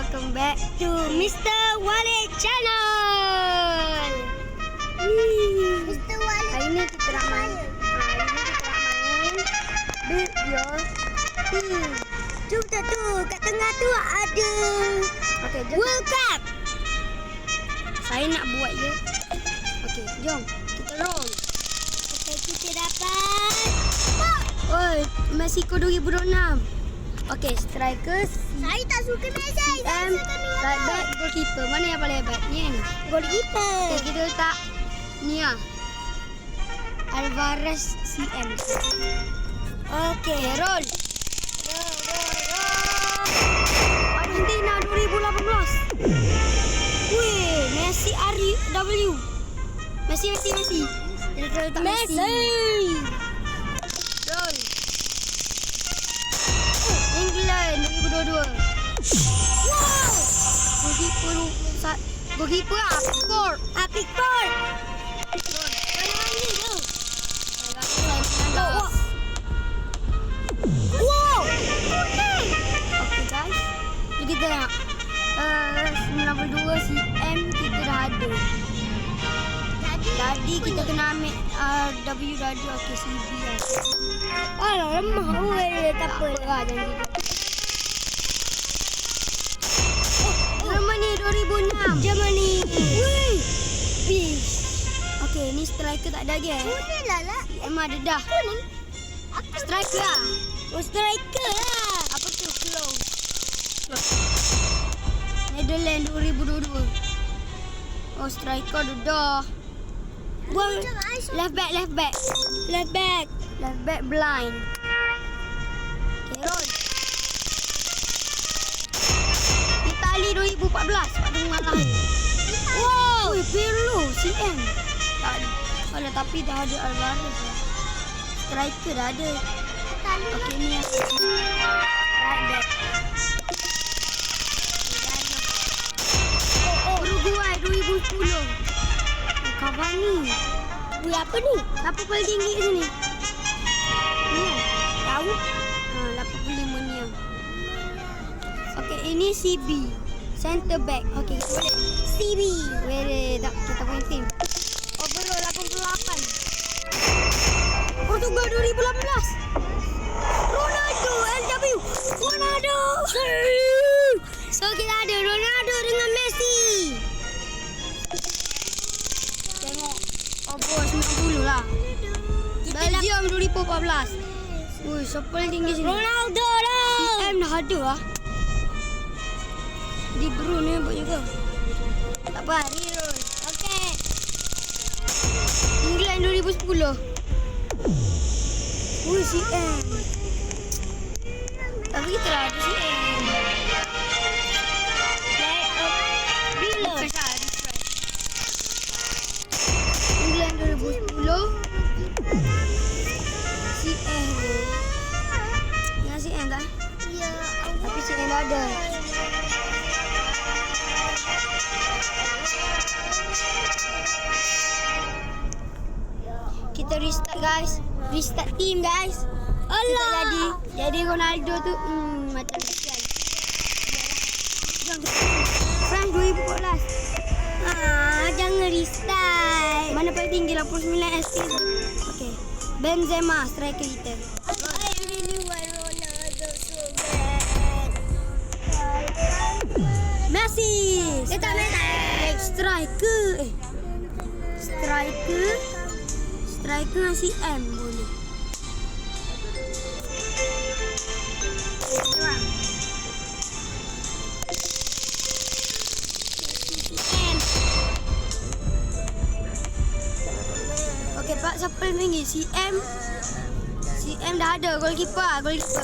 welcome back to Mr. Walid Channel. Mr. Walid. Hari ni kita nak main. Build your team. Jom tu kat tengah tu ada Okey, jom. World Cup. Saya nak buat je. Okey, jom. Kita roll. Okey, kita dapat. Oi, Mexico 2026. Okey, strikers. Saya tak suka Messi. Saya suka Right back, goalkeeper. Mana yang paling hebat? Ni ni. goalkeeper. Okey, kita letak ni lah. Alvarez CM. Okey. Roll. Argentina 2018. Wih, Messi RW. Messi. Kita letak Messi. Roll. England 2022. Wow. Goalkeeper Pickford. Pickford. Roll. Mana ni tu? Wow. Wow. Okay guys. Jadi kita nak 92 cm kita dah ada. Tadi kita kena ambil W dah ada. Okay, CB lah. Alah, lemah. Oi, tak apa. Lah, jangan gitu. Germany 2006. Germany. Wih. Fish. Okay, ni striker tak ada lagi eh. Kuning lah lah. Emang ada dah. Kuning. Striker lah. Oh, striker lah. Apa tu? Close. Netherlands 2022. Oh, striker ada dah. Buang left back. Left back. Left back blind. Okay, roll. Itali 2014. Pada mengalah. Wow, Pirlo CM. Tak ada. Alah, tapi dah ada Alvarez. Striker dah ada. Okey, ni yang right back. Uruguay 2010. Cavani. Wih, apa ni? Siapa paling tinggi kat sini? Ni kan? Tahu? 85 ni yang. Okey, ini CB. Center back. Okey, kita boleh. CB. Weh, tak kita punya team. Overall 88. Portugal 2018. Ronaldo LW. Ronaldo. So kita ada Ronaldo dengan Messi. Tengok. Oh, 90 lah. Belgium 2014. Ui, siapa yang tinggi sini? Ronaldo dah. CM dah ada lah. Di Brun ni buat juga. Tak apa, reroll. Okey. England 2010. Ui, CM. Tapi kita dah ada CM. Bila? England 2010. CM. Yang CM kan? Ya. Tapi CM dah ada. Kita restart guys. Restart team guys. Allah. Jadi Ronaldo tu macam kesian. France 2014. Jangan restart. Mana paling tinggi 89 ST tu. Okey. Benzema striker kita. I really want Ronaldo so bad. Messi. Dia tak main. Striker. Striker dengan CM boleh. Okey, Pak, siapa yang tinggi? CM dah ada. Goalkeeper. Goalkeeper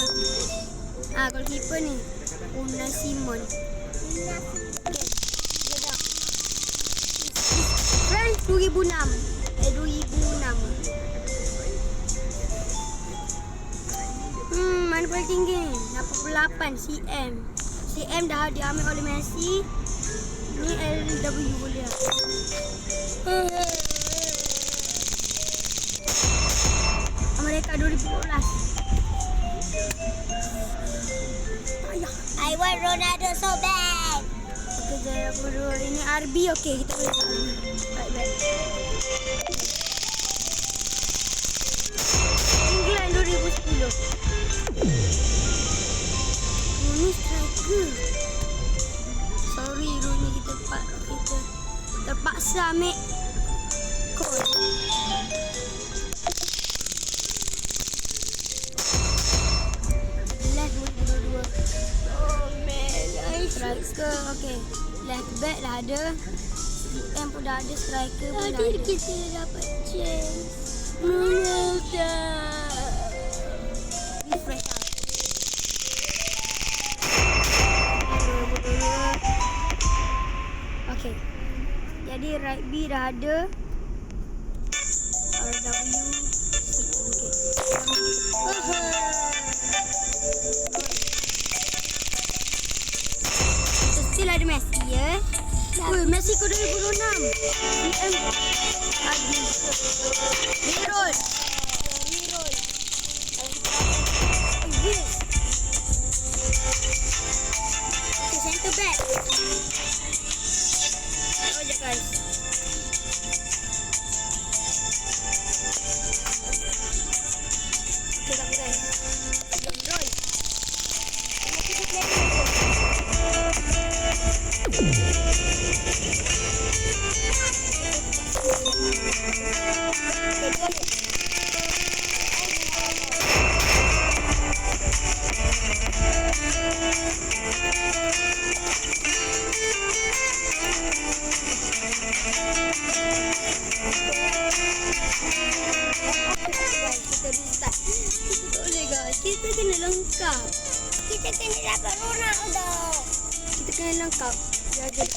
ni. Unai Simon. Okey. Dia dah. France 2006. 2006. Mana paling tinggi ni? 88 CM. CM dah diambil oleh Messi. Ni LW boleh. Amerika 2014. I want Ronaldo so bad. kejar berdua. Ini RB, okey. Kita boleh tak RB. Right back. England 2010. Ini striker. Sorry Rooney, kita terpaksa ambil gol. Left 2022. Oh man, Striker, okey. Left back dah ada. CM pun dah ada, striker pun dah tadi ada. kita dapat chance. Ronaldo. Refresh lah. Okey. Jadi right B dah ada. RW. Okey. Still ada Messi ya. Woi, Messi kau 2026. DM lagi. Birol. Yes. Okay, center back. Oh, je guys. Okay, tak apa guys. Birol. Kita kena lengkap. Kita kena dapat Ronaldo. Kita kena lengkap. Jaga.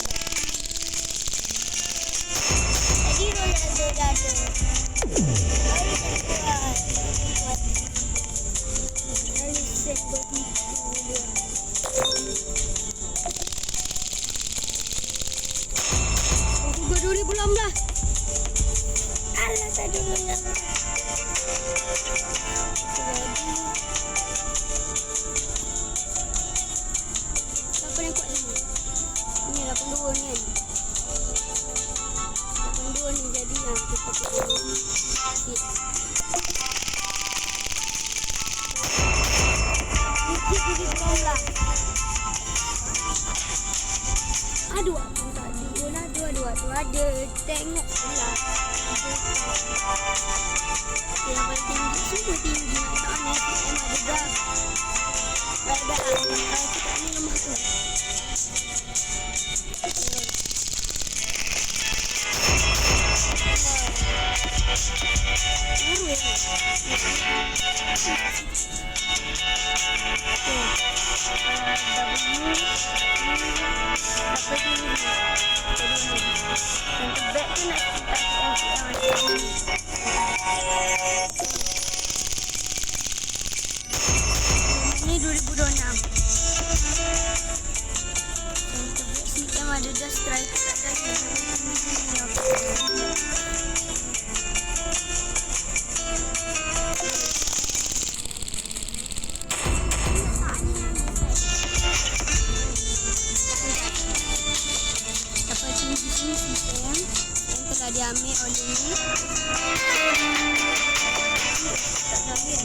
Tadi Ronaldo dah ada. Alisson bagi dia. Oktober 2018. Alah tadi Ronaldo. Siapa yang kuat ni? Ni 82 ni kan. 82 ni jadi yang kita perlu. Sikit pergi bola. Aduh, aku tak ada bola. Aduh, ada. Tengok bola. Yang paling tinggi, semua tinggi. Tak nak PM ada dah. Baik-baik lah. Kalau kita ni lemah tu. Ini 2026. CM ada dah striker tak ada. Dapat tinggi sini CM yang telah diambil oleh ni. Tak ada lagi.